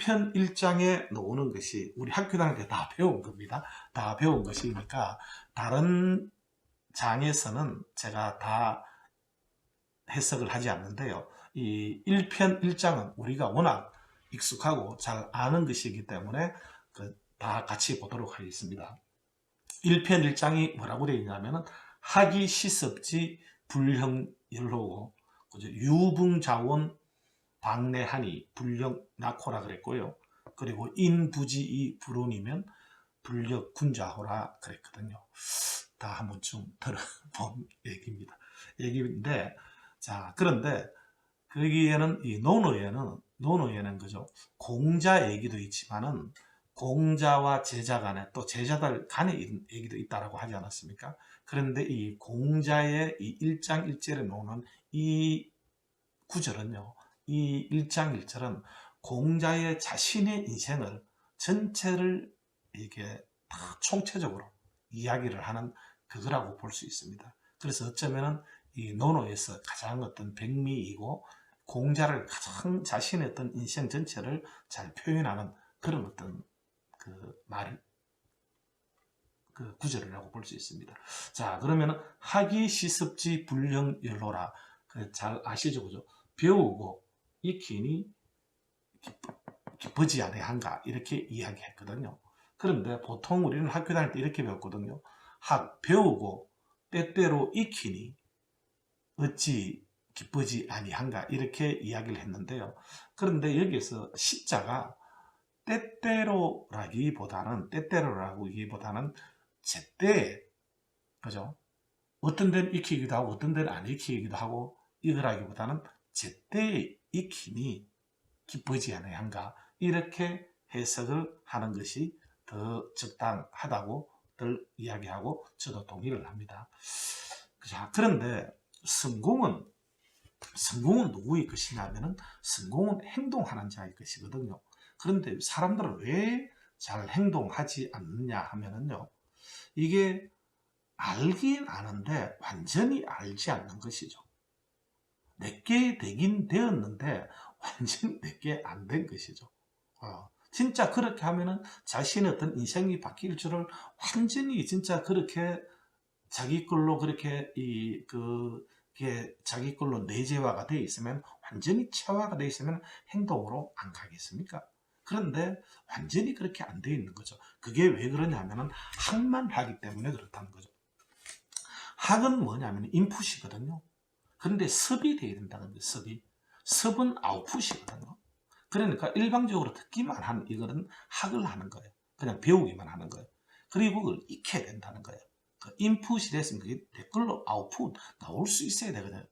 일편일장에 놓는 것이 우리 학교 다닐 때 다 배운 겁니다. 다 배운 것이니까 다른 장에서는 제가 다 해석을 하지 않는데요. 이 일편일장은 우리가 워낙 익숙하고 잘 아는 것이기 때문에 다 같이 보도록 하겠습니다. 일편일장이 뭐라고 되어 있냐면은 학이 시습지 불형연로고 유붕자원 방내하니 불력낙호라 그랬고요. 그리고 인부지이 불운이면 불력군자호라 그랬거든요. 다 한 번쯤 들어본 얘기인데, 자, 그런데 거기에는 이 논어에는 그죠, 공자 얘기도 있지만은 공자와 제자 간에 또 제자들 간의 얘기도 있다라고 하지 않았습니까? 그런데 이 공자의 이 일장일절에 놓는 이 구절은요, 이 일장일절은 공자의 자신의 인생을 전체를 이게 다 총체적으로 이야기를 하는 그거라고 볼 수 있습니다. 그래서 어쩌면은 이 논어에서 가장 어떤 백미이고 공자를 가장 자신의 어떤 인생 전체를 잘 표현하는 그런 어떤 그 구절이라고 볼 수 있습니다. 자, 그러면은 학이 시습지 불령연로라. 잘 아시죠, 그죠? 배우고 익히니 기쁘지 아니한가 이렇게 이야기했거든요. 그런데 보통 우리는 학교 다닐 때 이렇게 배웠거든요. 배우고 때때로 익히니 어찌 기쁘지 아니한가 이렇게 이야기를 했는데요. 그런데 여기에서 시자가 때때로라기보다는 제때, 그죠? 어떤 데는 익히기도 하고 어떤 데는 안 익히기도 하고 이거라기보다는 제때 익히니 기쁘지 아니한가 이렇게 해석을 하는 것이 더 적당하다고들 이야기하고 저도 동의를 합니다. 자, 그런데 성공은 누구의 것이냐면은 성공은 행동하는 자의 것이거든요. 그런데 사람들은 왜 잘 행동하지 않느냐 하면은요, 이게 알긴 아는데 완전히 알지 않는 것이죠. 내게 되긴 되었는데 완전히 내게 안 된 것이죠. 진짜 그렇게 하면은 자신의 어떤 인생이 바뀔 줄을 완전히 진짜 그렇게 자기 걸로 그렇게 자기 걸로 내재화가 되어 있으면, 완전히 체화가 되어 있으면 행동으로 안 가겠습니까? 그런데 완전히 그렇게 안 되어 있는 거죠. 그게 왜 그러냐면은 학만 하기 때문에 그렇다는 거죠. 학은 뭐냐면 인풋이거든요. 그런데 습이 돼야 된다는 거예요. 습은 아웃풋이거든요. 그러니까 일방적으로 듣기만 하는 이거는 학을 하는 거예요. 그냥 배우기만 하는 거예요. 그리고 그걸 익혀야 된다는 거예요. 인풋이 됐으면 그게 댓글로 아웃풋 나올 수 있어야 되거든요.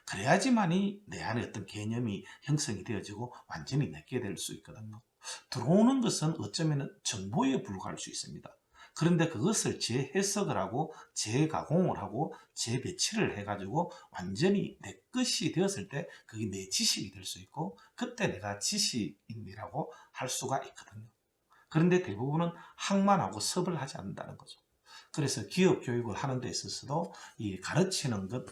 그래야지만이 내 안에 어떤 개념이 형성이 되어지고 완전히 내게 될 수 있거든요. 들어오는 것은 어쩌면 정보에 불과할 수 있습니다. 그런데 그것을 재해석을 하고 재가공을 하고 재배치를 해가지고 완전히 내 것이 되었을 때 그게 내 지식이 될 수 있고, 그때 내가 지식인이라고 할 수가 있거든요. 그런데 대부분은 학만 하고 섭을 하지 않는다는 거죠. 그래서 기업 교육을 하는 데 있어서도 이 가르치는 것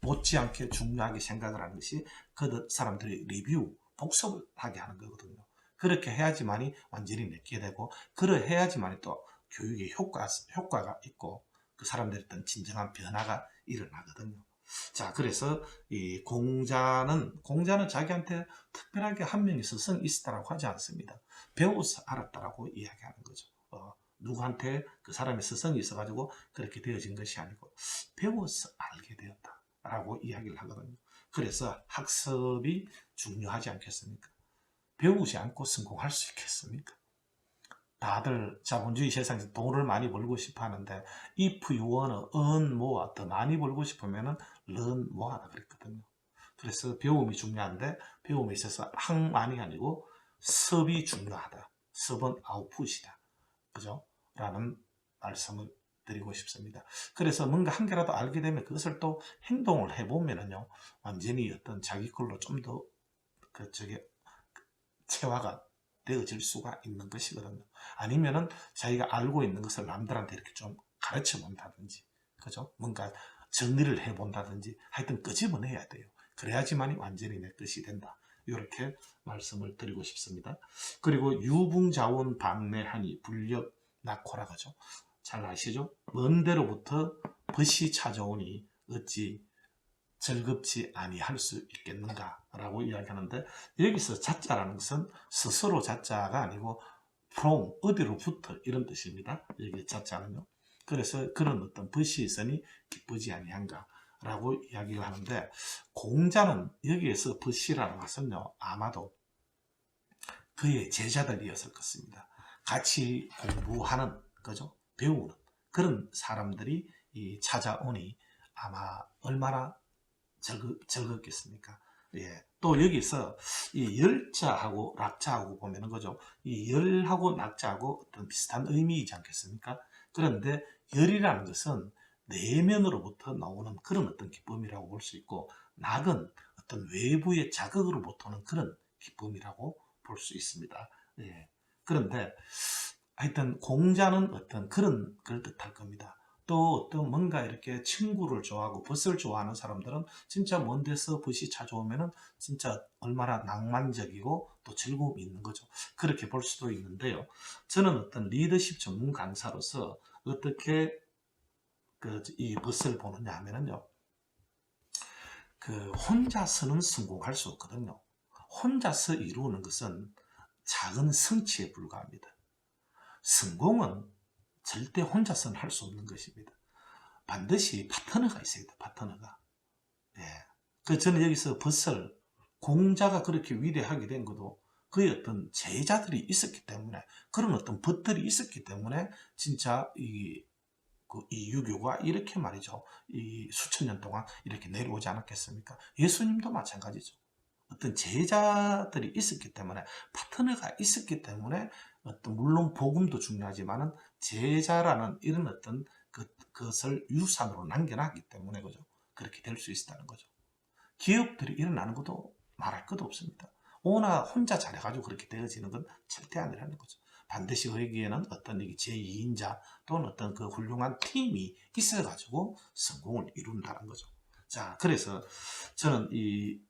못지않게 중요하게 생각을 하는 것이 그 사람들의 리뷰, 복습을 하게 하는 거거든요. 그렇게 해야지만이 완전히 내게 되고, 그러해야지만이 또 교육의 효과가 있고 그 사람들의 어떤 진정한 변화가 일어나거든요. 자, 그래서 이 공자는 자기한테 특별하게 한 명의 스승이 있었다라고 하지 않습니다. 배워서 알았다라고 이야기하는 거죠. 누구한테 그 사람의 스승이 있어가지고 그렇게 되어진 것이 아니고 배워서 알게 되었다라고 이야기를 하거든요. 그래서 학습이 중요하지 않겠습니까? 배우지 않고 성공할 수 있겠습니까? 다들 자본주의 세상에서 돈을 많이 벌고 싶어 하는데 if you wanna earn more, 더 많이 벌고 싶으면은 learn more 하다 그랬거든요. 그래서 배움이 중요한데 배움에 있어서 학만이 아니고 습이 중요하다. 습은 아웃풋이다. 그죠? 라는 말씀을 드리고 싶습니다. 그래서 뭔가 한 개라도 알게 되면 그것을 또 행동을 해보면은요, 완전히 어떤 자기 걸로 좀 더 체화가 되어질 수가 있는 것이거든요. 아니면은 자기가 알고 있는 것을 남들한테 이렇게 좀 가르쳐 본다든지, 그죠? 뭔가 정리를 해 본다든지, 하여튼 끄집어내야 돼요. 그래야지만이 완전히 내 뜻이 된다. 이렇게 말씀을 드리고 싶습니다. 그리고 유붕자원 방내하니 불력 낙호라 그죠. 잘 아시죠? 먼 데로부터 벗이 찾아오니 어찌 즐겁지 아니할 수 있겠는가 라고 이야기하는데, 여기서 자자라는 것은 스스로 자자가 아니고 from 어디로부터 이런 뜻입니다. 여기 자자는요. 그래서 그런 어떤 벗이 있으니 기쁘지 아니한가 라고 이야기를 하는데, 공자는 여기에서 벗이라는 것은요 아마도 그의 제자들이었을 것입니다. 같이 공부하는 그죠, 배우는 그런 사람들이 찾아오니 아마 얼마나 즐겁겠습니까? 예. 또 여기서 이 열자하고 낙자하고 보면은 그죠, 이 열하고 낙자하고 어떤 비슷한 의미이지 않겠습니까? 그런데 열이라는 것은 내면으로부터 나오는 그런 어떤 기쁨이라고 볼 수 있고, 낙은 어떤 외부의 자극으로부터 오는 그런 기쁨이라고 볼 수 있습니다. 예. 그런데 하여튼 공자는 어떤 그런 걸 뜻할 겁니다. 또 어떤 뭔가 이렇게 친구를 좋아하고 벗을 좋아하는 사람들은 진짜 먼 데서 벗이 찾아오면은 진짜 얼마나 낭만적이고 또 즐거움이 있는 거죠. 그렇게 볼 수도 있는데요. 저는 어떤 리더십 전문 강사로서 어떻게 이 벗을 보느냐 하면은요, 혼자서는 성공할 수 없거든요. 혼자서 이루는 것은 작은 성취에 불과합니다. 성공은 절대 혼자서는 할 수 없는 것입니다. 반드시 파트너가 있어야 돼요. 파트너가. 예. 저는 여기서 벗을 공자가 그렇게 위대하게 된 것도 그의 어떤 제자들이 있었기 때문에, 그런 어떤 벗들이 있었기 때문에 진짜 이 유교가 이렇게 말이죠, 이 수천 년 동안 이렇게 내려오지 않았겠습니까? 예수님도 마찬가지죠. 어떤 제자들이 있었기 때문에, 파트너가 있었기 때문에, 물론 복음도 중요하지만은 제자라는 이런 어떤 그것을 유산으로 남겨놨기 때문에 그죠, 그렇게 될 수 있었다는 거죠. 기업들이 일어나는 것도 말할 것도 없습니다. 오나 혼자 잘해가지고 그렇게 되어지는 건 절대 아니라는 거죠. 반드시 거기에는 어떤 제2인자 또는 어떤 그 훌륭한 팀이 있어가지고 성공을 이룬다는 거죠. 자, 그래서 저는 이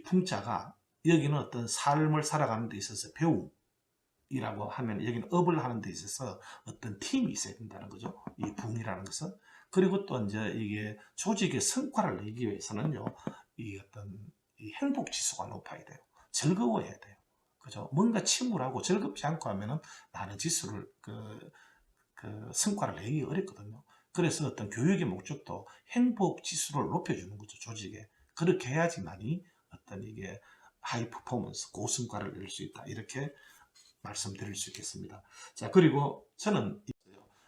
풍자가 여기는 어떤 삶을 살아가는 데 있어서 배움이라고 하면, 여기는 업을 하는 데 있어서 어떤 팀이 있어야 된다는 거죠. 이 붕이라는 것은. 그리고 또 이제 이게 조직의 성과를 내기 위해서는요, 이 어떤 이 행복 지수가 높아야 돼요. 즐거워야 돼요. 그죠? 뭔가 침울하고 즐겁지 않고 하면은 많은 지수를 성과를 내기 어렵거든요. 그래서 어떤 교육의 목적도 행복 지수를 높여주는 거죠, 조직에. 그렇게 해야지만이 어떤 이게 하이 퍼포먼스, 고성과를 낼 수 있다. 이렇게 말씀드릴 수 있겠습니다. 자, 그리고 저는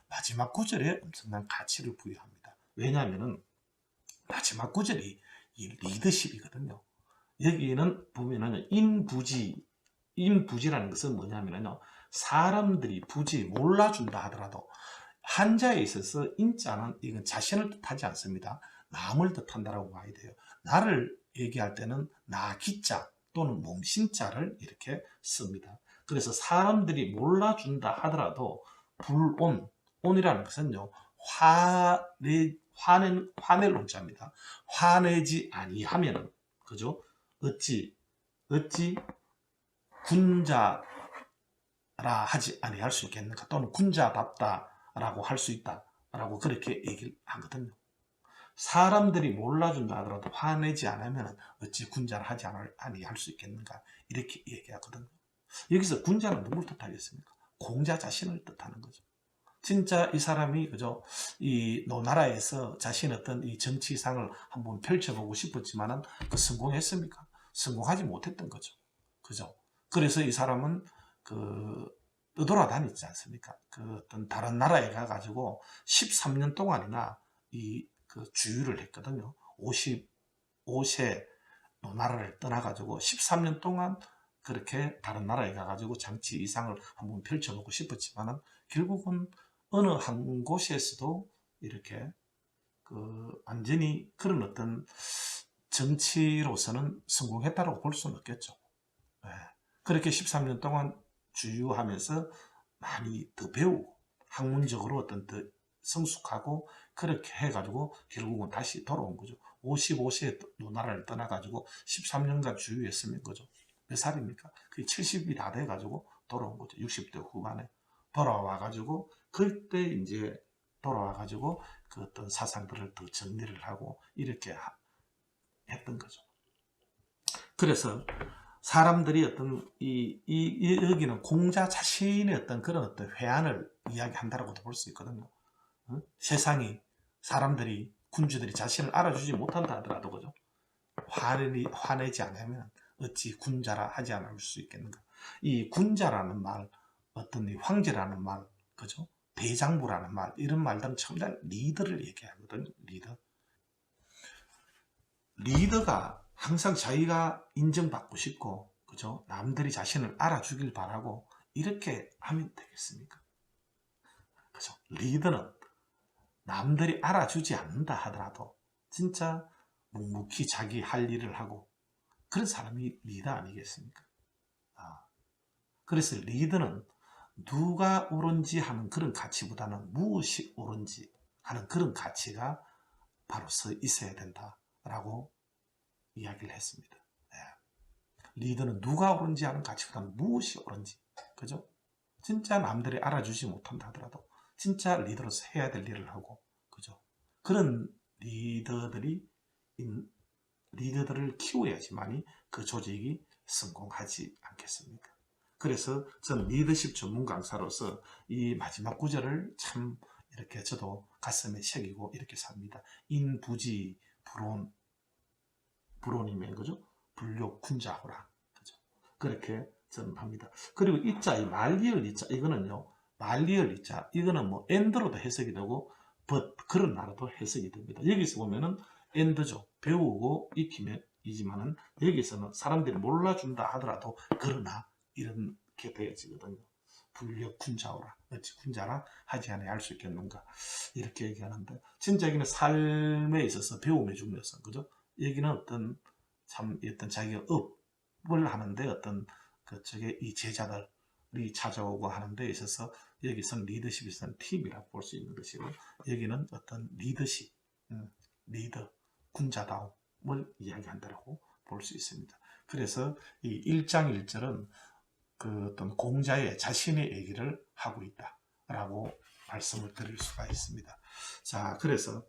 마지막 구절에 엄청난 가치를 부여합니다. 왜냐하면은 마지막 구절이 이 리더십이거든요. 여기는 보면은 인부지라는 것은 뭐냐면요, 사람들이 굳이 몰라준다 하더라도 한자에 있어서 인자는 이건 자신을 뜻하지 않습니다. 남을 뜻한다라고 봐야 돼요. 나를 얘기할 때는 나 기자 또는 몸신자를 이렇게 씁니다. 그래서 사람들이 몰라준다 하더라도 온이라는 것은요, 화낼 논자입니다. 화내지 아니하면은 그죠? 어찌 군자라 하지 아니할 수 있겠는가, 또는 군자답다라고 할 수 있다라고 그렇게 얘기를 하거든요. 사람들이 몰라준다 하더라도 화내지 않으면 어찌 군자를 하지 아니할 수 있겠는가, 이렇게 얘기하거든요. 여기서 군자는 누굴 뜻하겠습니까? 공자 자신을 뜻하는 거죠. 진짜 이 사람이 그죠, 이 노나라에서 자신 어떤 이 정치상을 한번 펼쳐보고 싶었지만은 성공했습니까? 성공하지 못했던 거죠. 그죠? 그래서 이 사람은 떠돌아다니지 않습니까? 어떤 다른 나라에 가가지고 13년 동안이나 주유를 했거든요. 55세 노나라를 떠나가지고 13년 동안 그렇게 다른 나라에 가가지고 정치 이상을 한번 펼쳐보고 싶었지만은 결국은 어느 한 곳에서도 이렇게 완전히 그런 어떤 정치로서는 성공했다고 볼 수는 없겠죠. 네. 그렇게 13년 동안 주유하면서 많이 더 배우고 학문적으로 어떤 더 성숙하고 그렇게 해가지고 결국은 다시 돌아온 거죠. 55세에 노나라를 떠나가지고 13년간 주유했으면 거죠. 몇 살입니까? 그게 70이 다 돼가지고 돌아온 거죠. 60대 후반에 돌아와가지고 그때 이제 돌아와가지고 그 어떤 사상들을 더 정리를 하고 이렇게 했던 거죠. 그래서 사람들이 어떤 여기는 공자 자신의 어떤 그런 어떤 회한을 이야기한다라고도 볼 수 있거든요. 세상이 사람들이 군주들이 자신을 알아주지 못한다 하더라도 그죠? 화내지 않으면 어찌 군자라 하지 않을 수 있겠는가? 이 군자라는 말, 어떤 이 황제라는 말, 그죠? 대장부라는 말, 이런 말들은 첨단 리더를 얘기하거든요. 리더가 항상 자기가 인정받고 싶고, 그죠? 남들이 자신을 알아주길 바라고, 이렇게 하면 되겠습니까? 그죠? 리더는 남들이 알아주지 않는다 하더라도, 진짜 묵묵히 자기 할 일을 하고, 그런 사람이 리더 아니겠습니까? 그래서 리더는 누가 옳은지 하는 그런 가치보다는 무엇이 옳은지 하는 그런 가치가 바로 서 있어야 된다라고 이야기를 했습니다. 네. 리더는 누가 옳은지 하는 가치보다는 무엇이 옳은지, 그죠? 진짜 남들이 알아주지 못한다 하더라도 진짜 리더로서 해야 될 일을 하고, 그죠? 그런 리더들을 키워야지만이 그 조직이 성공하지 않겠습니까? 그래서 전 리더십 전문 강사로서 이 마지막 구절을 참 이렇게 저도 가슴에 새기고 이렇게 삽니다. 인부지 불온이면 그죠? 불욕군자호라. 그죠? 그렇게 저는 합니다. 그리고 이자, 이 말리을 이자, 이거는요, 말리을 이자, 이거는 뭐 엔드로도 해석이 되고, 그런 나라도 해석이 됩니다. 여기서 보면은 엔드죠. 배우고 익히면이지만은 여기서는 사람들이 몰라준다 하더라도 그러나 이렇게 되어지거든요. 불력군자오라. 어찌 군자라 하지 않아야 할 수 있겠는가. 이렇게 얘기하는데, 진짜 여기는 삶에 있어서 배움의 중요성, 그죠? 여기는 어떤 자기가 업을 하는데 어떤 그쪽에 이 제자들이 찾아오고 하는 데 있어서 여기서는 리더십에서는 팀이라고 볼 수 있는 것이고, 여기는 어떤 리더십, 리더, 군자다움을 이야기한다고 볼 수 있습니다. 그래서 이 1장 1절은 그 어떤 공자의 자신의 얘기를 하고 있다라고 말씀을 드릴 수가 있습니다. 자, 그래서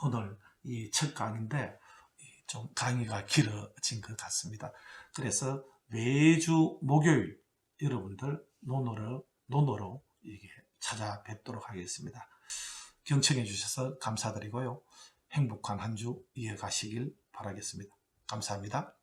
오늘 이 첫 강인데 좀 강의가 길어진 것 같습니다. 그래서 매주 목요일 여러분들 논어로 이게 찾아뵙도록 하겠습니다. 경청해 주셔서 감사드리고요. 행복한 한 주 이어가시길 바라겠습니다. 감사합니다.